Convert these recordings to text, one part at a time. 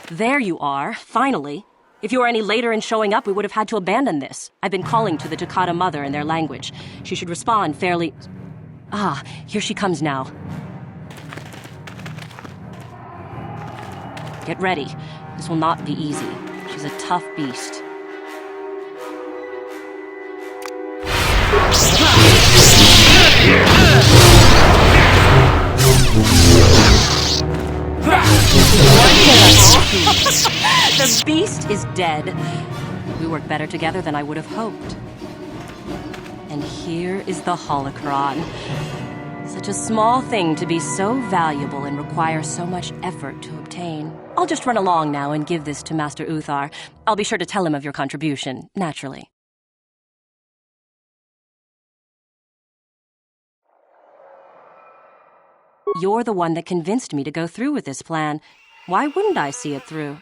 There you are, finally. If you were any later in showing up, we would have had to abandon this. I've been calling to the Takata mother in their language. She should respond fairly... Ah, here she comes now. Get ready. This will not be easy. She's a tough beast. The beast is dead. We work better together than I would have hoped. And here is the holocron. Such a small thing to be so valuable and require so much effort to obtain. I'll just run along now and give this to Master Uthar. I'll be sure to tell him of your contribution, naturally. You're the one that convinced me to go through with this plan. Why wouldn't I see it through?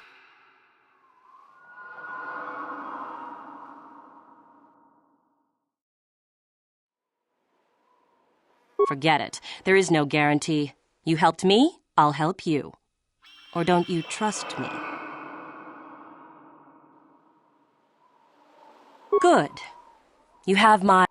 Forget it. There is no guarantee. You helped me, I'll help you. Or don't you trust me? Good. You have my...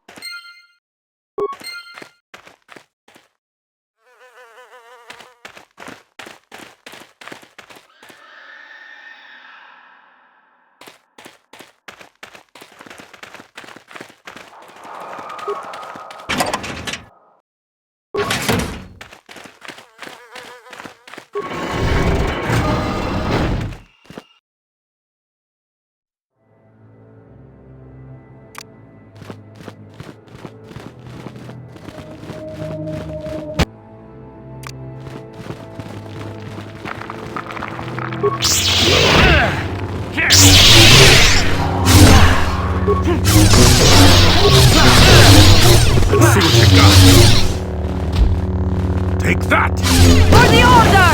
Let's see what you got. Take that! For the order!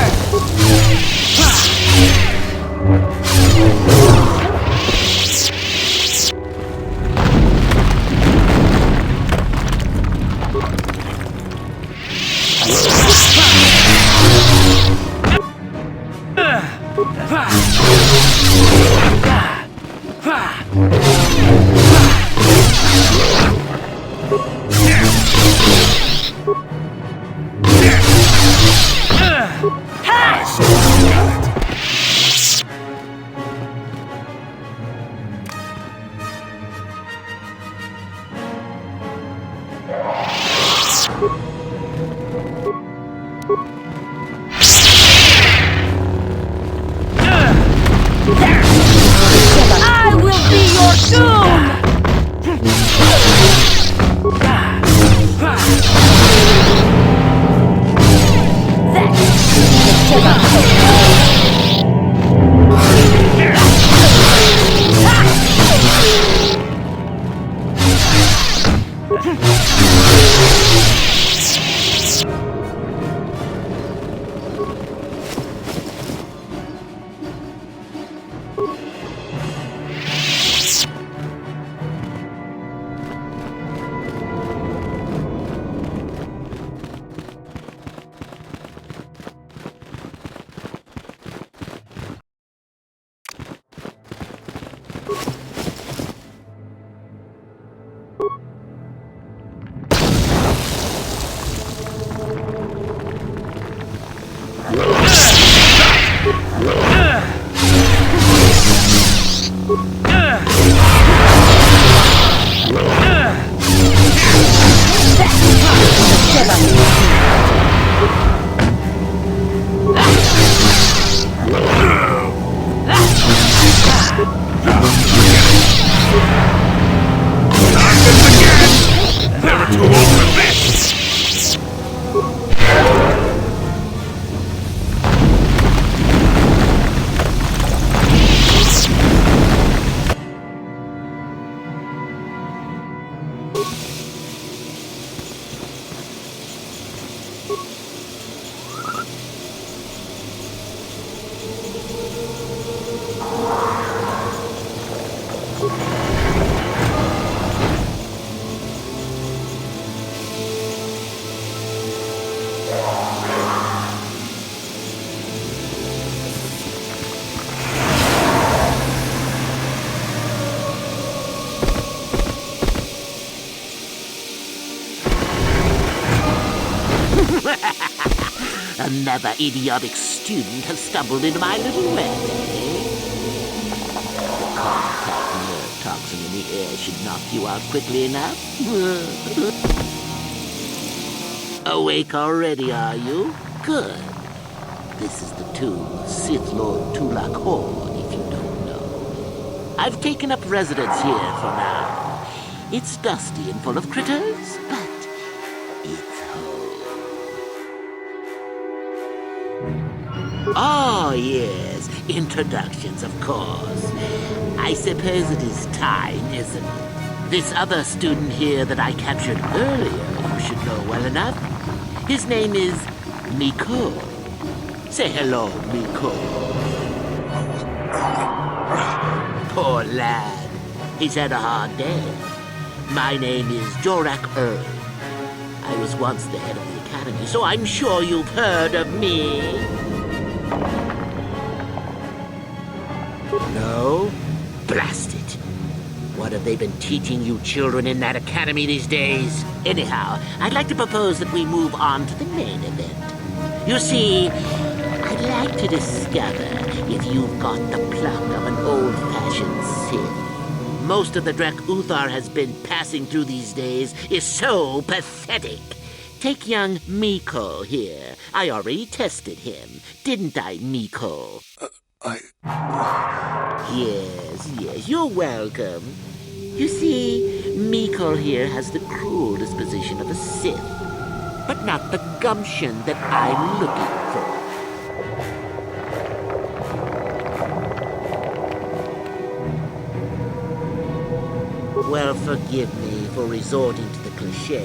I will be your doom! Another idiotic student has stumbled into my little web, eh? The contact nerve toxin in the air should knock you out quickly enough. Awake already, are you? Good. This is the tomb, Sith Lord Tulak Horde, if you don't know. I've taken up residence here for now. It's dusty and full of critters, but it's home. Oh, yes, introductions, of course. I suppose it is time, isn't it? This other student here that I captured earlier, you should know well enough. His name is Miko. Say hello, Miko. Poor lad. He's had a hard day. My name is Jorak Erd. I was once the head of the academy, so I'm sure you've heard of me. No? Blast it. What have they been teaching you children in that academy these days? Anyhow, I'd like to propose that we move on to the main event. You see, I'd like to discover if you've got the pluck of an old-fashioned Sith. Most of the Drek Uthar has been passing through these days is so pathetic. Take young Miko here. I already tested him, didn't I, Miko? Yes, you're welcome. You see, Miko here has the cruel disposition of a Sith, but not the gumption that I'm looking for. Well, forgive me for resorting to the cliché,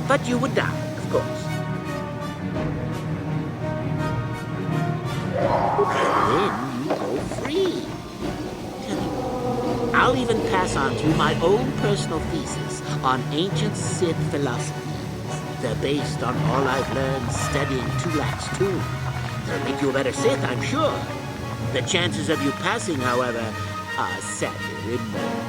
but you would die, of course. And then you go free. I'll even pass on to you my own personal thesis on ancient Sith philosophies. They're based on all I've learned studying Tulak's tomb. They'll make you a better Sith, I'm sure. The chances of you passing, however, are sadly remote.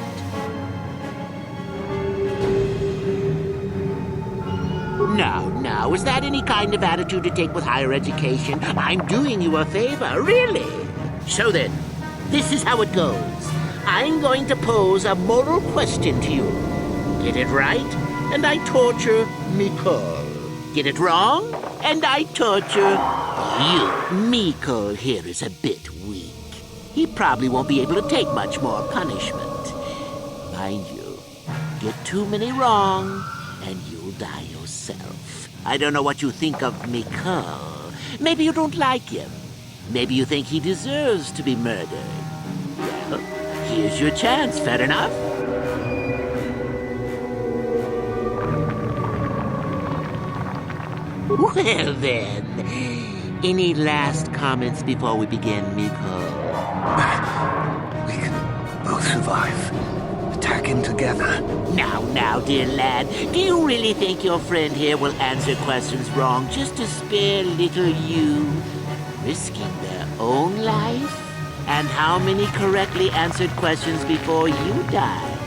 Now, is that any kind of attitude to take with higher education? I'm doing you a favor, really. So then, this is how it goes. I'm going to pose a moral question to you. Get it right, and I torture Miko. Get it wrong, and I torture you. Miko here is a bit weak. He probably won't be able to take much more punishment. Mind you, get too many wrong, and you'll die yourself. I don't know what you think of Miko. Maybe you don't like him. Maybe you think he deserves to be murdered. Well, here's your chance, fair enough? Well then, any last comments before we begin, Miko? We can both survive. Attacking together. Now, dear lad, do you really think your friend here will answer questions wrong just to spare little you, risking their own life? And how many correctly answered questions before you die?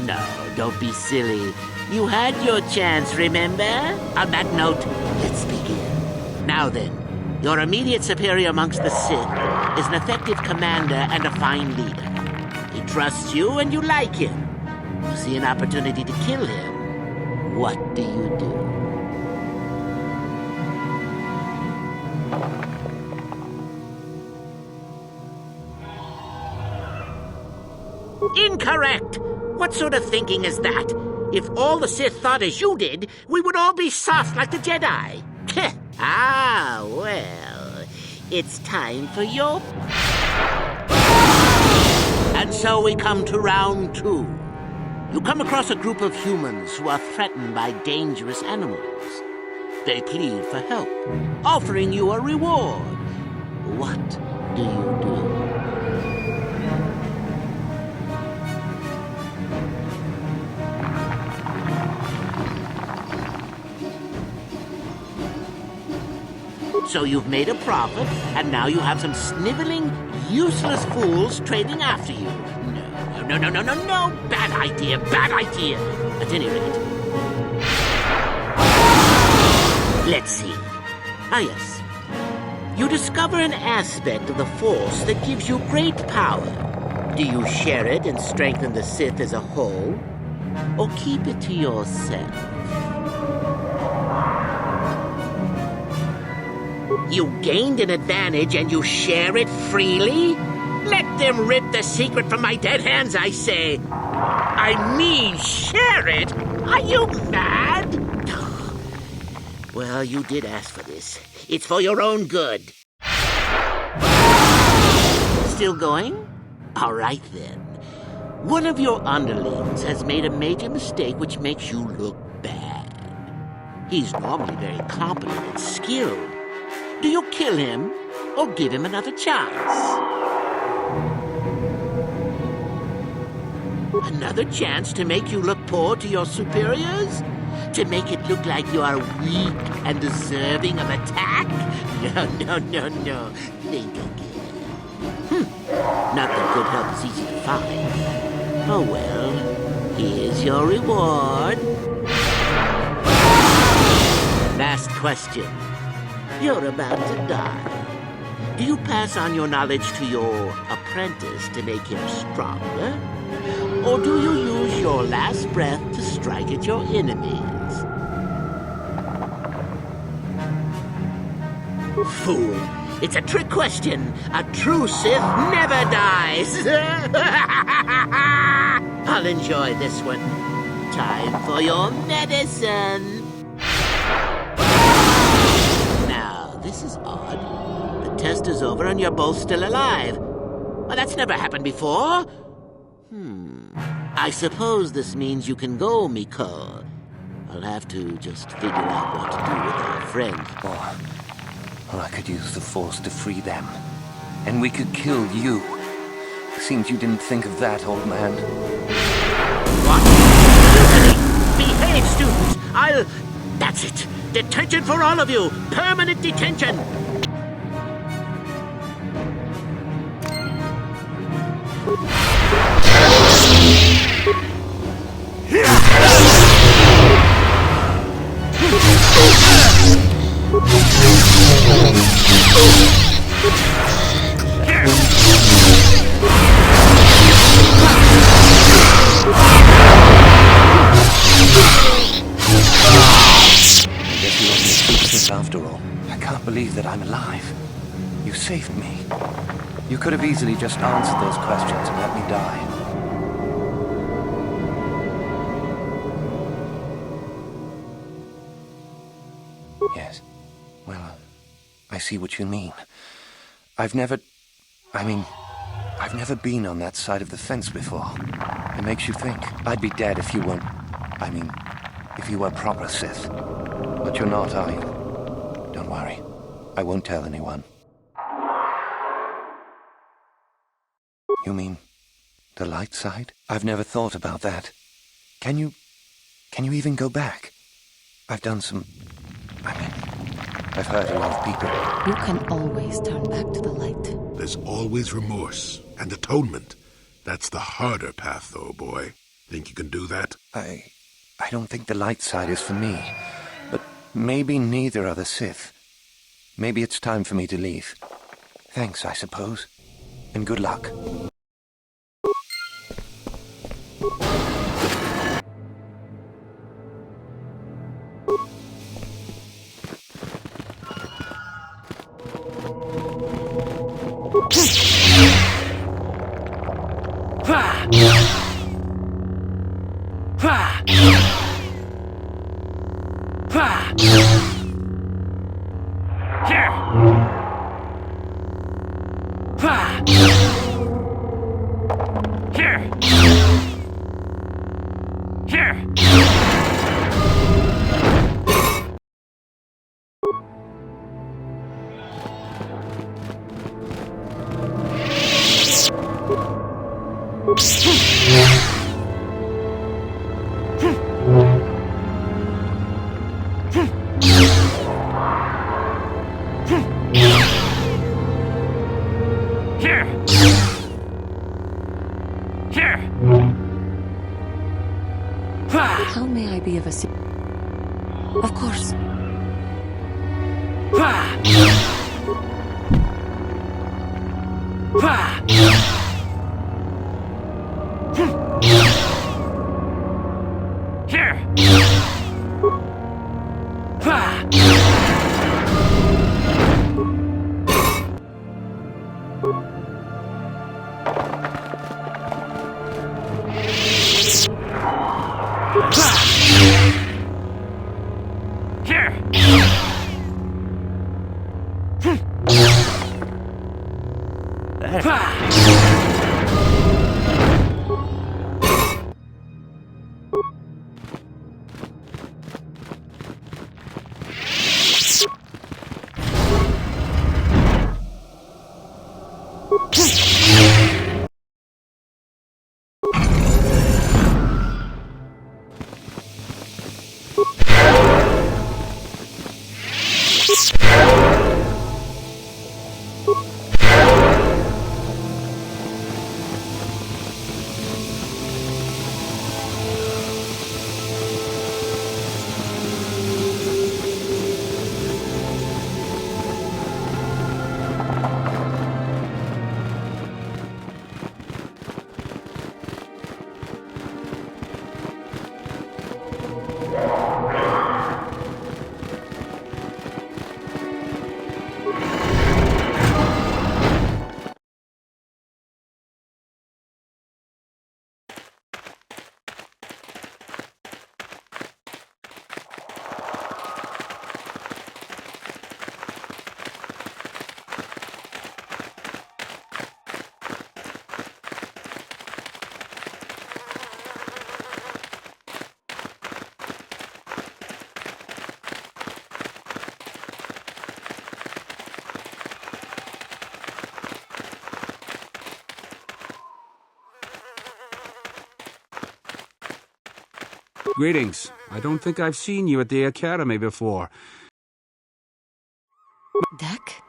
No, don't be silly. You had your chance, remember? On that note, let's begin. Now then, your immediate superior amongst the Sith is an effective commander and a fine leader. He trusts you and you like him. You see an opportunity to kill him. What do you do? Incorrect! What sort of thinking is that? If all the Sith thought as you did, we would all be soft like the Jedi. Well, it's time for your... And so we come to round 2. You come across a group of humans who are threatened by dangerous animals. They plead for help, offering you a reward. What do you do? So you've made a profit, and now you have some sniveling, useless fools trading after you. No. Bad idea. At any rate. Let's see. Ah, yes. You discover an aspect of the Force that gives you great power. Do you share it and strengthen the Sith as a whole? Or keep it to yourself? You gained an advantage and you share it freely? Let them rip the secret from my dead hands, I say. I mean, share it? Are you mad? Well, you did ask for this. It's for your own good. Still going? All right, then. One of your underlings has made a major mistake which makes you look bad. He's normally very competent and skilled. Do you kill him or give him another chance? Another chance to make you look poor to your superiors? To make it look like you are weak and deserving of attack? No. Think again. Not that good help is easy to find. Oh well, here's your reward. Last question. You're about to die. Do you pass on your knowledge to your apprentice to make him stronger? Or do you use your last breath to strike at your enemies? Fool! It's a trick question. A true Sith never dies. I'll enjoy this one. Time for your medicine. Now, this is odd. The test is over and you're both still alive. Well, that's never happened before. I suppose this means you can go, Miko. I'll have to just figure out what to do with our friend. Or I could use the Force to free them. And we could kill you. Seems you didn't think of that, old man. What? Behave, students! That's it! Detention for all of you! Permanent detention! After all, I can't believe that I'm alive. You saved me. You could have easily just answered those questions and let me die. Yes. Well, I see what you mean. I've never been on that side of the fence before. It makes you think. I'd be dead if you weren't... if you were proper Sith. But you're not, are you? Don't worry. I won't tell anyone. You mean the light side? I've never thought about that. Can you even go back? I've done some... I've hurt a lot of people. You can always turn back to the light. There's always remorse and atonement. That's the harder path, though, boy. Think you can do that? I don't think the light side is for me. But maybe neither are the Sith. Maybe it's time for me to leave. Thanks, I suppose. And good luck. How may I be of assistance? Of course. Greetings. I don't think I've seen you at the Academy before. Dak?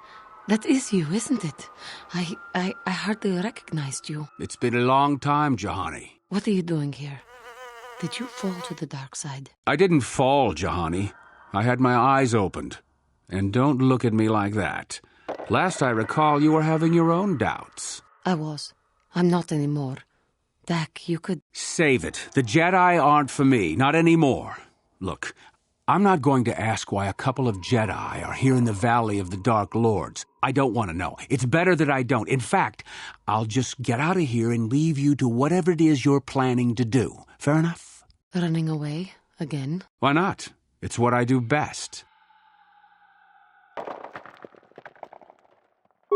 That is you, isn't it? I hardly recognized you. It's been a long time, Jahani. What are you doing here? Did you fall to the dark side? I didn't fall, Jahani. I had my eyes opened. And don't look at me like that. Last I recall, you were having your own doubts. I was. I'm not anymore. Dak, you could... Save it. The Jedi aren't for me, not anymore. Look, I'm not going to ask why a couple of Jedi are here in the Valley of the Dark Lords. I don't want to know. It's better that I don't. In fact, I'll just get out of here and leave you to whatever it is you're planning to do. Fair enough? Running away? Again? Why not? It's what I do best.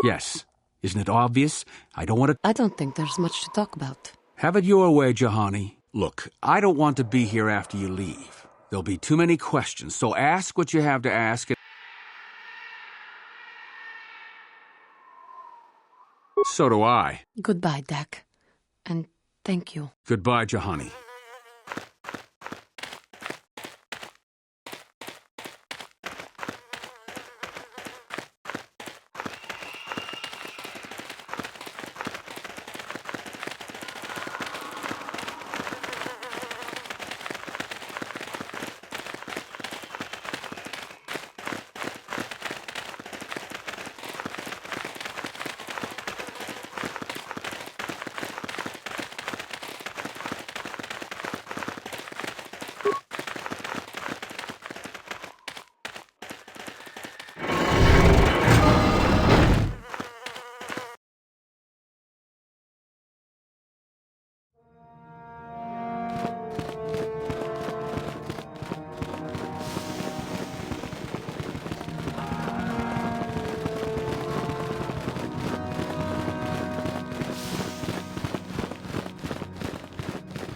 Yes. Isn't it obvious? I don't want to... I don't think there's much to talk about. Have it your way, Jahani. Look, I don't want to be here after you leave. There'll be too many questions, so ask what you have to ask. So do I. Goodbye, Dak. And thank you. Goodbye, Jahani.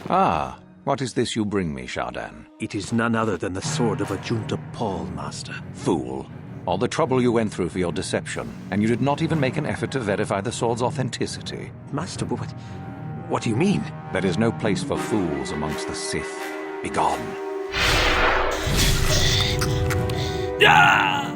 Ah, what is this you bring me, Shardan? It is none other than the sword of Ajunta Paul, Master. Fool. All the trouble you went through for your deception, and you did not even make an effort to verify the sword's authenticity. Master, but what do you mean? There is no place for fools amongst the Sith. Begone. Ah!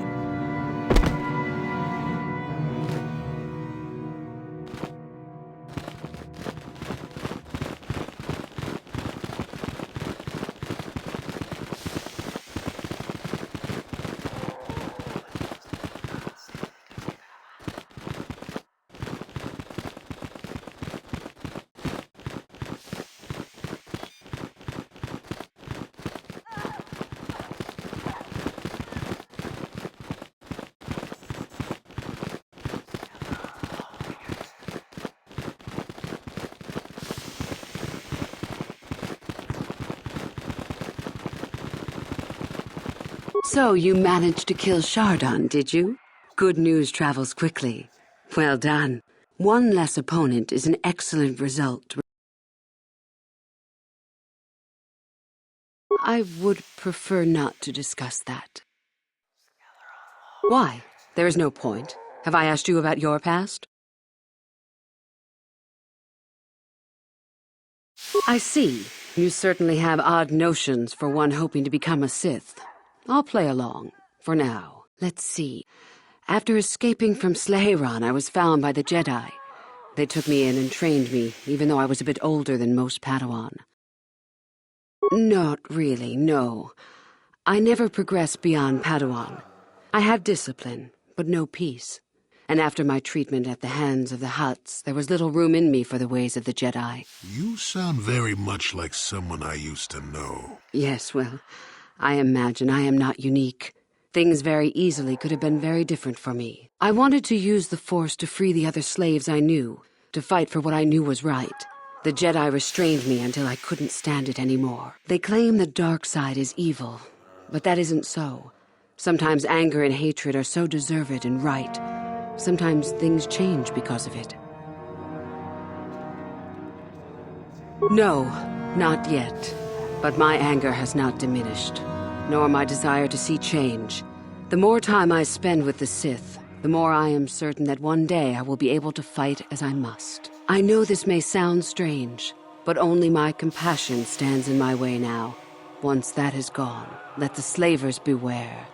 So you managed to kill Shardon, did you? Good news travels quickly. Well done. One less opponent is an excellent result. I would prefer not to discuss that. Why? There is no point. Have I asked you about your past? I see. You certainly have odd notions for one hoping to become a Sith. I'll play along. For now. Let's see. After escaping from Slaheron, I was found by the Jedi. They took me in and trained me, even though I was a bit older than most Padawan. Not really, no. I never progressed beyond Padawan. I had discipline, but no peace. And after my treatment at the hands of the Hutts, there was little room in me for the ways of the Jedi. You sound very much like someone I used to know. Yes, well, I imagine I am not unique. Things very easily could have been very different for me. I wanted to use the Force to free the other slaves I knew, to fight for what I knew was right. The Jedi restrained me until I couldn't stand it anymore. They claim the dark side is evil, but that isn't so. Sometimes anger and hatred are so deserved and right. Sometimes things change because of it. No, not yet. But my anger has not diminished, nor my desire to see change. The more time I spend with the Sith, the more I am certain that one day I will be able to fight as I must. I know this may sound strange, but only my compassion stands in my way now. Once that is gone, let the slavers beware.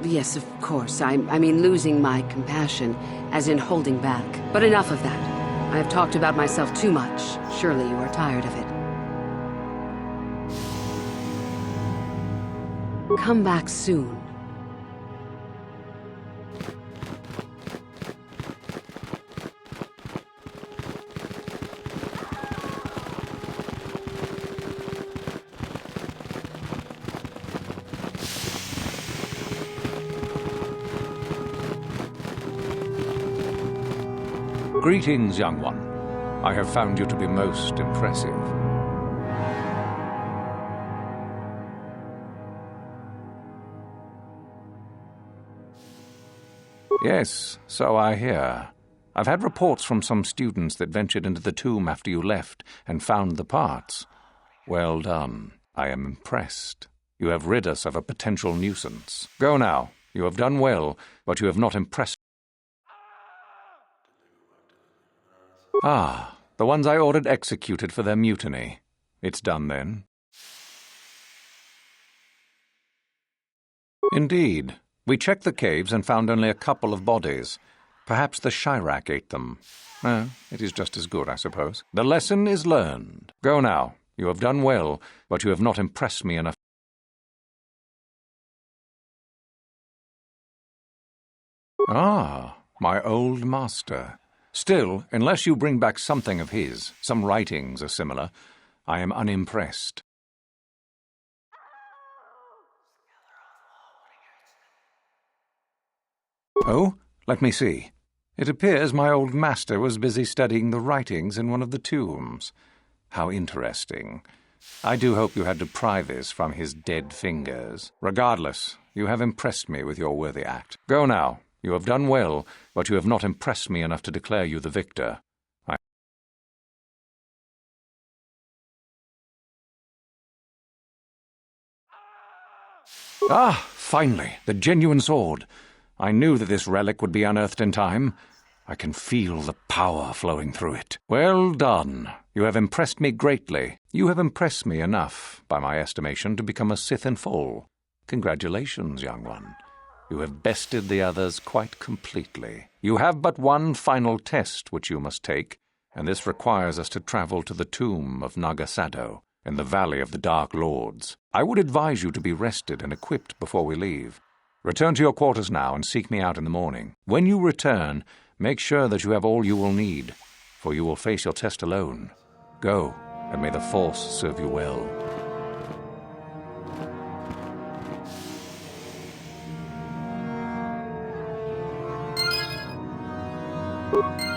Yes, of course. I mean losing my compassion, as in holding back. But enough of that. I have talked about myself too much. Surely you are tired of it. Come back soon. Greetings, young one. I have found you to be most impressive. Yes, so I hear. I've had reports from some students that ventured into the tomb after you left and found the parts. Well done. I am impressed. You have rid us of a potential nuisance. Go now. You have done well, but you have not impressed. Ah, the ones I ordered executed for their mutiny. It's done then. Indeed. We checked the caves and found only a couple of bodies. Perhaps the Shirak ate them. It is just as good, I suppose. The lesson is learned. Go now. You have done well, but you have not impressed me enough. Ah, my old master. Still, unless you bring back something of his, some writings or similar, I am unimpressed. Oh, let me see. It appears my old master was busy studying the writings in one of the tombs. How interesting. I do hope you had to pry this from his dead fingers. Regardless, you have impressed me with your worthy act. Go now. You have done well, but you have not impressed me enough to declare you the victor. Ah, finally, the genuine sword. I knew that this relic would be unearthed in time. I can feel the power flowing through it. Well done. You have impressed me greatly. You have impressed me enough, by my estimation, to become a Sith in full. Congratulations, young one. You have bested the others quite completely. You have but one final test which you must take, and this requires us to travel to the tomb of Nagasado, in the Valley of the Dark Lords. I would advise you to be rested and equipped before we leave. Return to your quarters now and seek me out in the morning. When you return, make sure that you have all you will need, for you will face your test alone. Go, and may the Force serve you well. you.